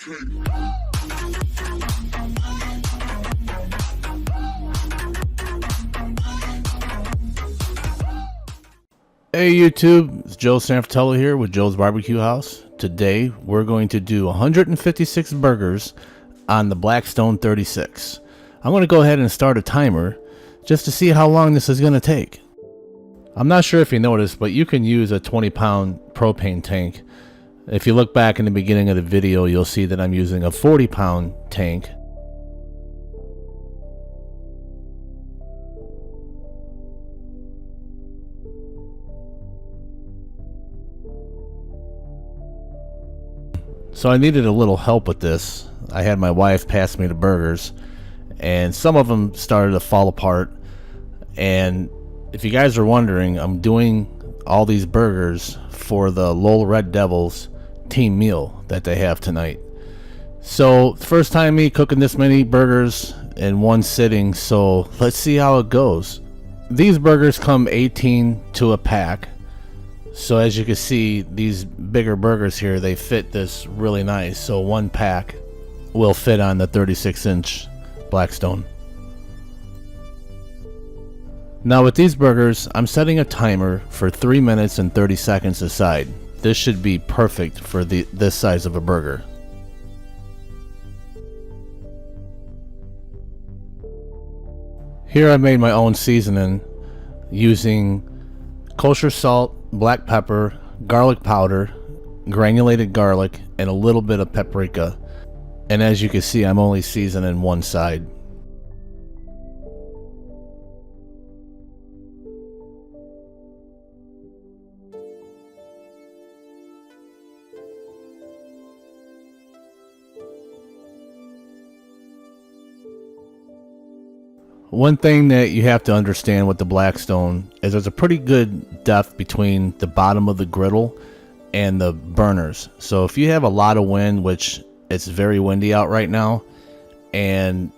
Hey YouTube, it's Joe Sanfratello here with Joe's Barbecue House. Today we're going to do 156 burgers on the Blackstone 36. I'm going to go ahead and start a timer just to see how long this is going to take. I'm not sure if you noticed, but you can use a 20-pound propane tank. If you look back in the beginning of the video, you'll see that I'm using a 40-pound tank. So I needed a little help with this. I had my wife pass me the burgers, and some of them started to fall apart. And if you guys are wondering, I'm doing all these burgers for the Lowell Red Devils team meal that they have tonight. So first time me cooking this many burgers in one sitting, so let's see how it goes. These burgers come 18 to a pack. So as you can see, these bigger burgers here, they fit this really nice. So one pack will fit on the 36-inch Blackstone. Now with these burgers, I'm setting a timer for 3 minutes and 30 seconds aside. This should be perfect for this size of a burger. Here I made my own seasoning using kosher salt, black pepper, garlic powder, granulated garlic, and a little bit of paprika. And as you can see, I'm only seasoning one side. One thing that you have to understand with the Blackstone is there's a pretty good depth between the bottom of the griddle and the burners. So if you have a lot of wind, which it's very windy out right now, and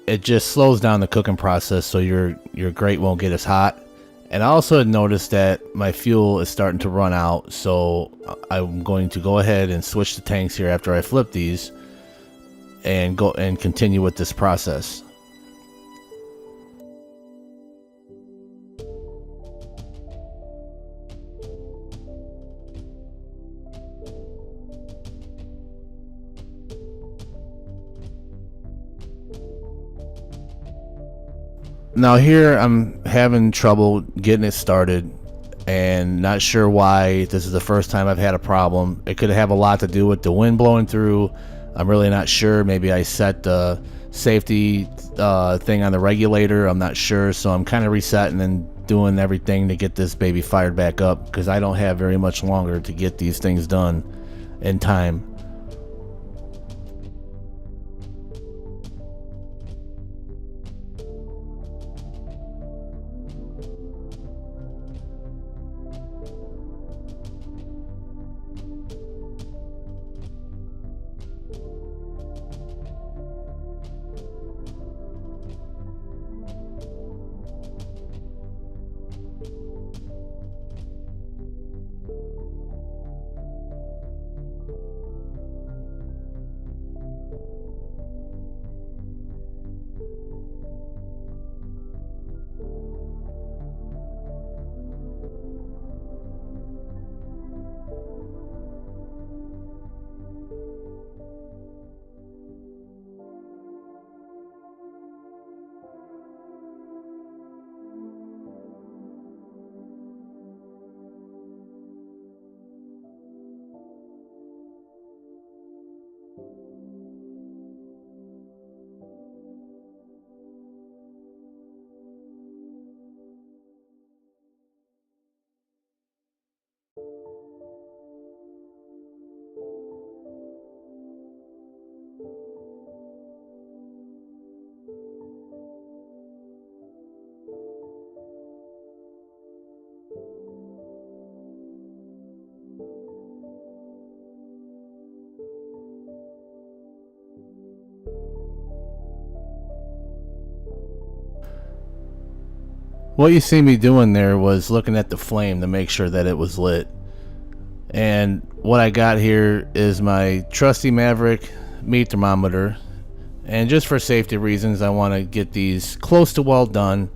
it just slows down the cooking process, so your grate won't get as hot. And I also had noticed that my fuel is starting to run out, so I'm going to go ahead and switch the tanks here after I flip these and go and continue with this process. Now here I'm having trouble getting it started and not sure why. This is the first time I've had a problem. It could have a lot to do with the wind blowing through. I'm really not sure. Maybe I set the safety thing on the regulator. I'm not sure. So I'm kind of resetting and doing everything to get this baby fired back up, because I don't have very much longer to get these things done in time. What you see me doing there was looking at the flame to make sure that it was lit. And what I got here is my trusty Maverick meat thermometer. And just for safety reasons, I want to get these close to well done,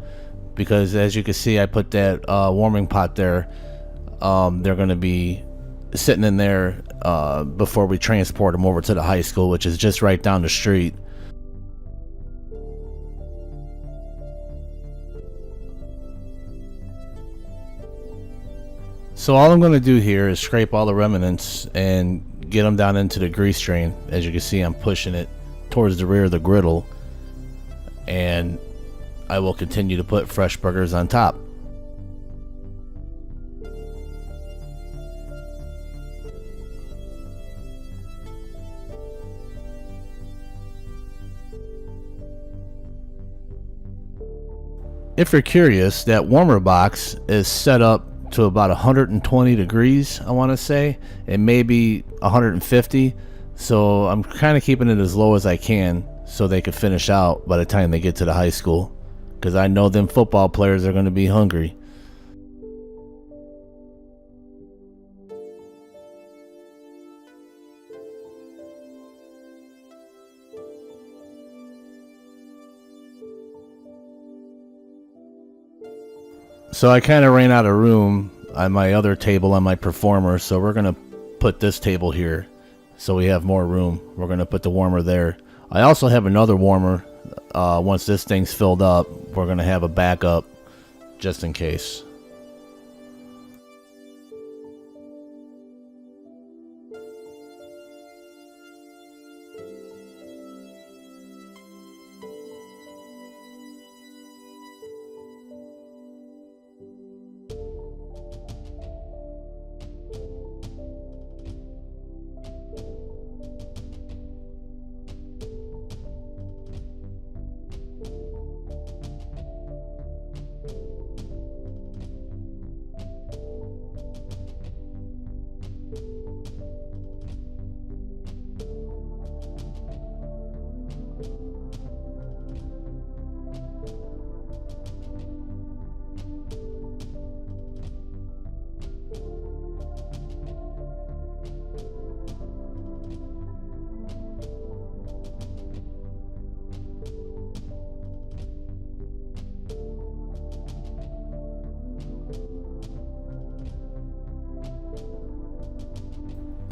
because as you can see, I put that warming pot there. They're going to be sitting in there before we transport them over to the high school, which is just right down the street. So all I'm going to do here is scrape all the remnants and get them down into the grease train. As you can see, I'm pushing it towards the rear of the griddle, and I will continue to put fresh burgers on top. If you're curious, that warmer box is set up to about 120 degrees, I want to say, and maybe 150. So I'm kind of keeping it as low as I can so they can finish out by the time they get to the high school, because I know them football players are going to be hungry. So I kind of ran out of room on my other table on my performer, so we're going to put this table here so we have more room. We're going to put the warmer there. I also have another warmer. Once this thing's filled up, we're going to have a backup just in case.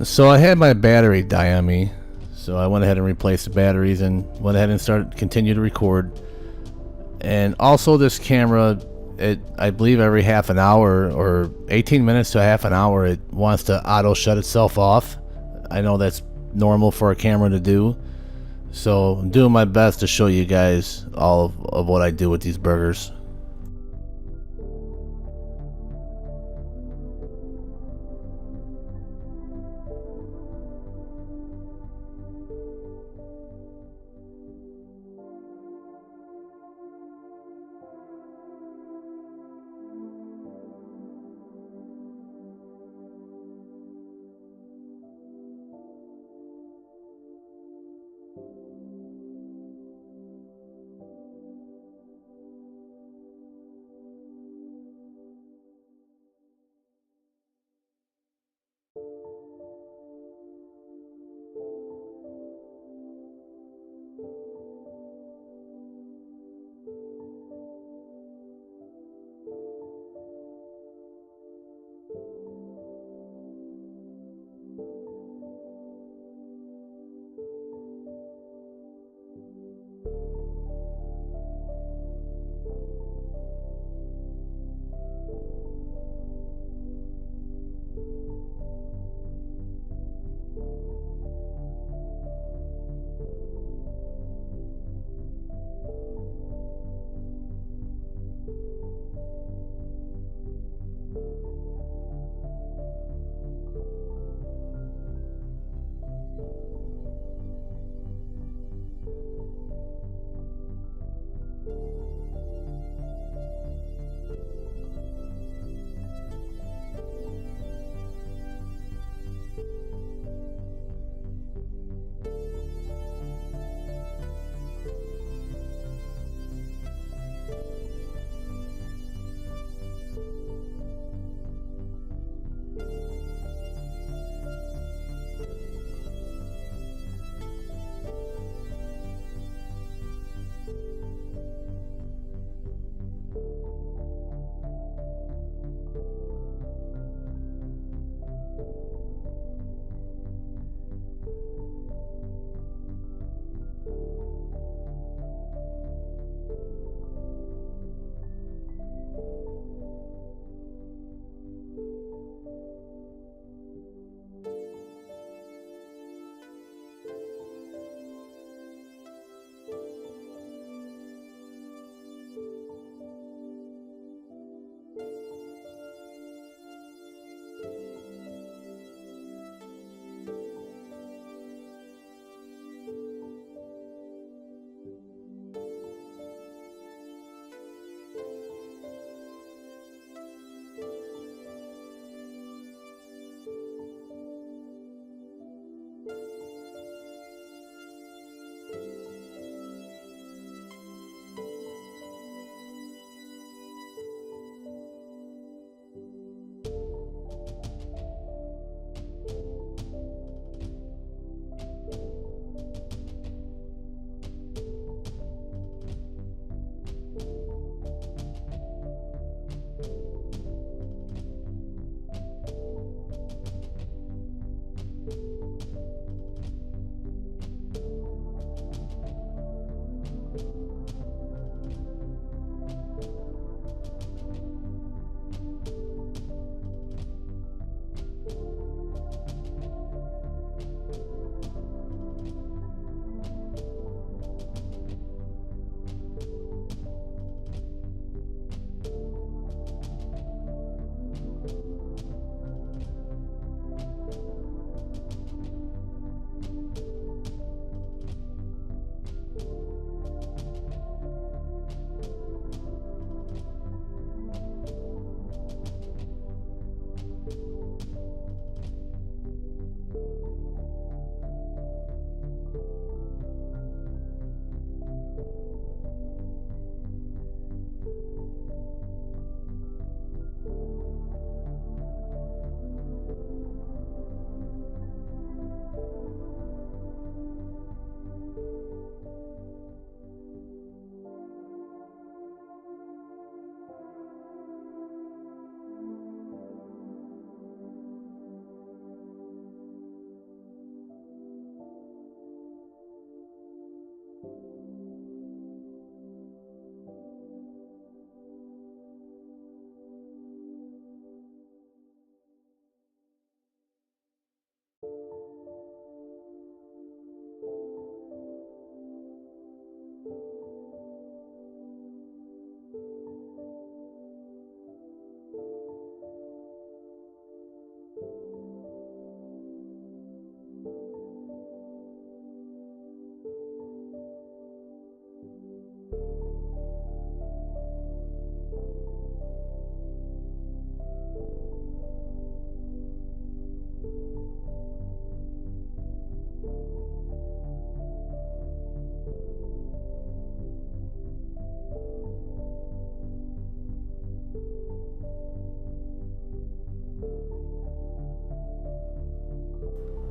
So I had my battery die on me, so I went ahead and replaced the batteries and went ahead and continue to record. And also this camera, I believe every half an hour or 18 minutes to a half an hour, it wants to auto shut itself off. I know that's normal for a camera to do, so I'm doing my best to show you guys all of what I do with these burgers.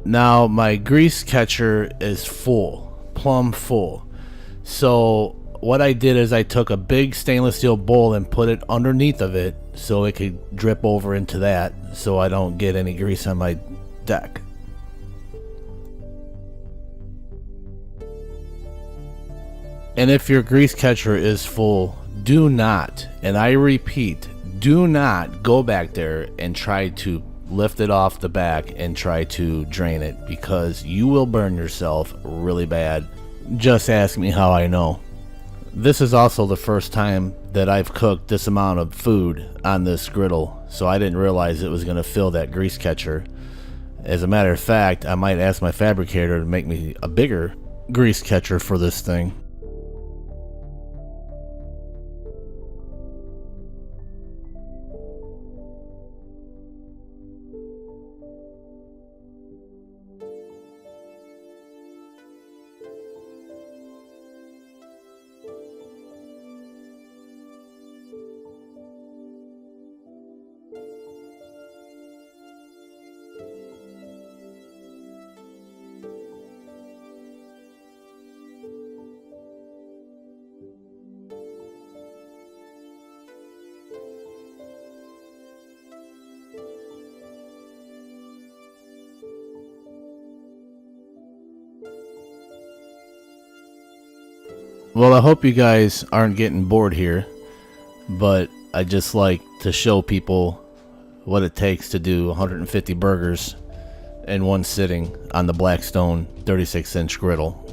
Now my grease catcher is full, plumb full. So what I did is I took a big stainless steel bowl and put it underneath of it so it could drip over into that, so I don't get any grease on my deck. And if your grease catcher is full, do not, and I repeat, do not go back there and try to lift it off the back and try to drain it, because you will burn yourself really bad. Just ask me how I know. This is also the first time that I've cooked this amount of food on this griddle, so I didn't realize it was going to fill that grease catcher. As a matter of fact, I might ask my fabricator to make me a bigger grease catcher for this thing. Well, I hope you guys aren't getting bored here, but I just like to show people what it takes to do 150 burgers in one sitting on the Blackstone 36-inch griddle.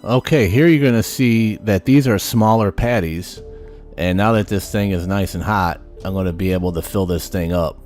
Okay, here you're gonna see that these are smaller patties, and now that this thing is nice and hot, I'm gonna be able to fill this thing up.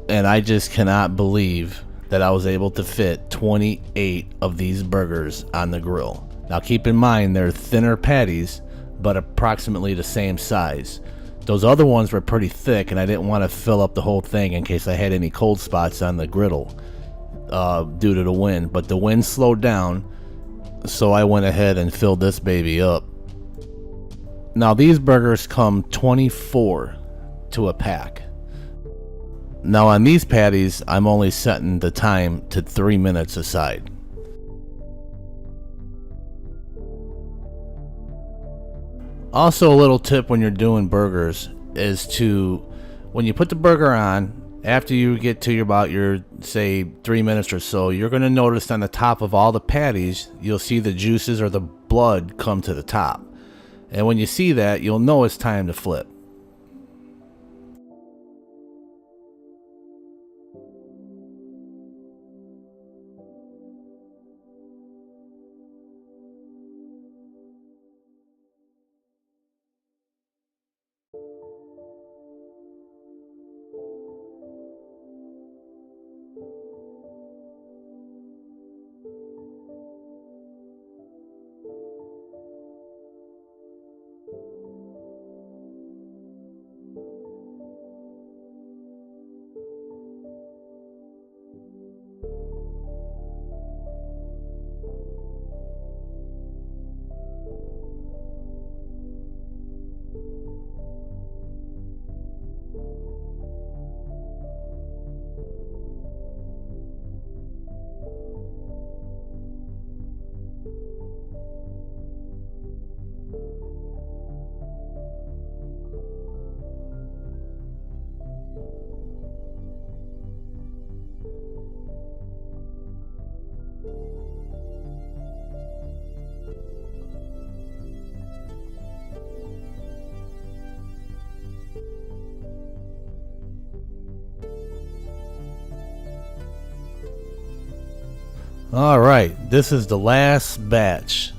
And I just cannot believe that I was able to fit 28 of these burgers on the grill. Now keep in mind they're thinner patties, but approximately the same size. Those other ones were pretty thick, and I didn't want to fill up the whole thing in case I had any cold spots on the griddle due to the wind. But the wind slowed down, so I went ahead and filled this baby up. Now these burgers come 24 to a pack. Now on these patties, I'm only setting the time to 3 minutes aside. Also, a little tip when you're doing burgers is to, when you put the burger on, after you get to about your, say, 3 minutes or so, you're going to notice on the top of all the patties, you'll see the juices or the blood come to the top. And when you see that, you'll know it's time to flip. Alright, this is the last batch.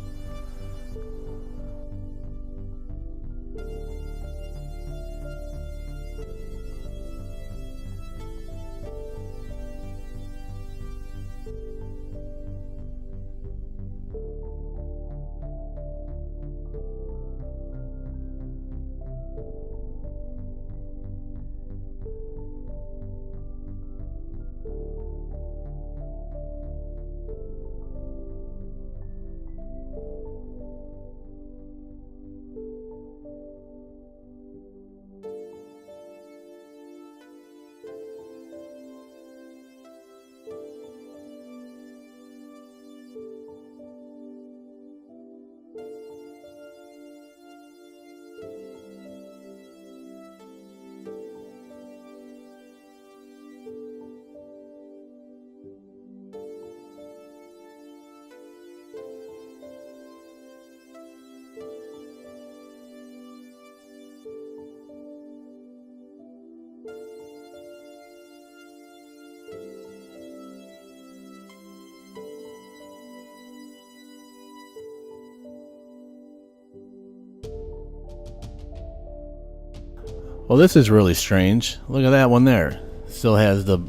Well, this is really strange. Look at that one there. Still has the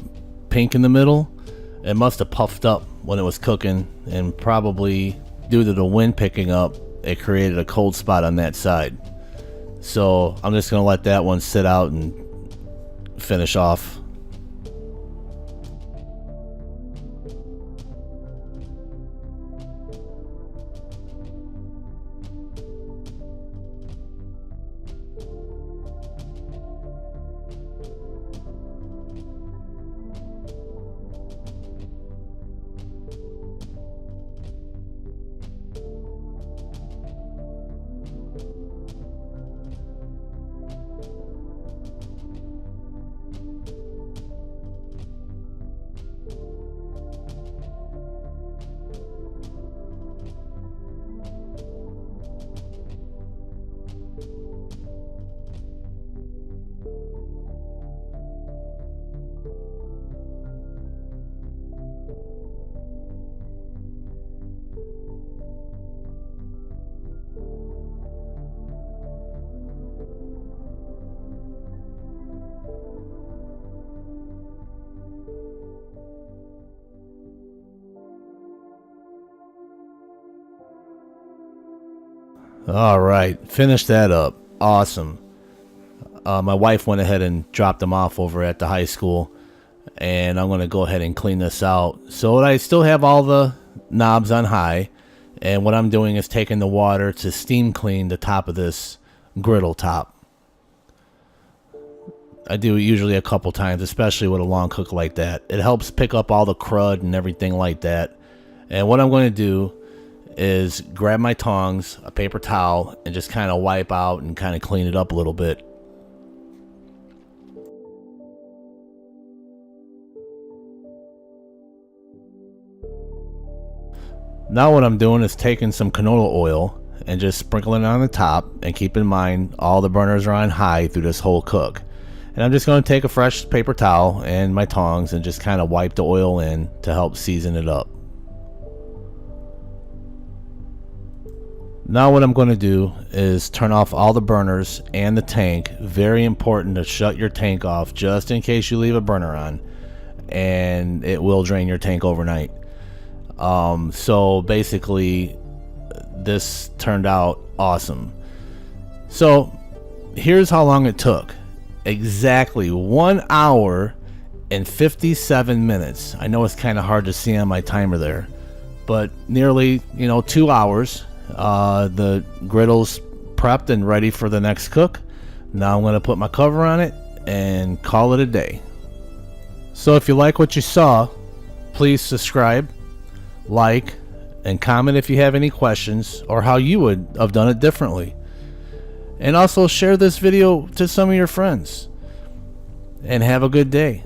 pink in the middle. It must have puffed up when it was cooking, and probably due to the wind picking up, it created a cold spot on that side. So I'm just going to let that one sit out and finish off. All right, finish that up. Awesome. My wife went ahead and dropped them off over at the high school, and I'm going to go ahead and clean this out. So I still have all the knobs on high, and what I'm doing is taking the water to steam clean the top of this griddle top. I do it usually a couple times, especially with a long cook like that. It helps pick up all the crud and everything like that. And what I'm going to do is grab my tongs, a paper towel, and just kind of wipe out and kind of clean it up a little bit. Now what I'm doing is taking some canola oil and just sprinkling it on the top, and keep in mind all the burners are on high through this whole cook. And I'm just going to take a fresh paper towel and my tongs and just kind of wipe the oil in to help season it up. Now what I'm going to do is turn off all the burners and the tank. Very important to shut your tank off just in case you leave a burner on, and it will drain your tank overnight. So basically this turned out awesome. So here's how long it took. Exactly 1 hour and 57 minutes. I know it's kind of hard to see on my timer there, but nearly 2 hours. The griddle's prepped and ready for the next cook. Now I'm going to put my cover on it and call it a day. So if you like what you saw, please subscribe, like, and comment if you have any questions or how you would have done it differently. And also share this video to some of your friends. And have a good day.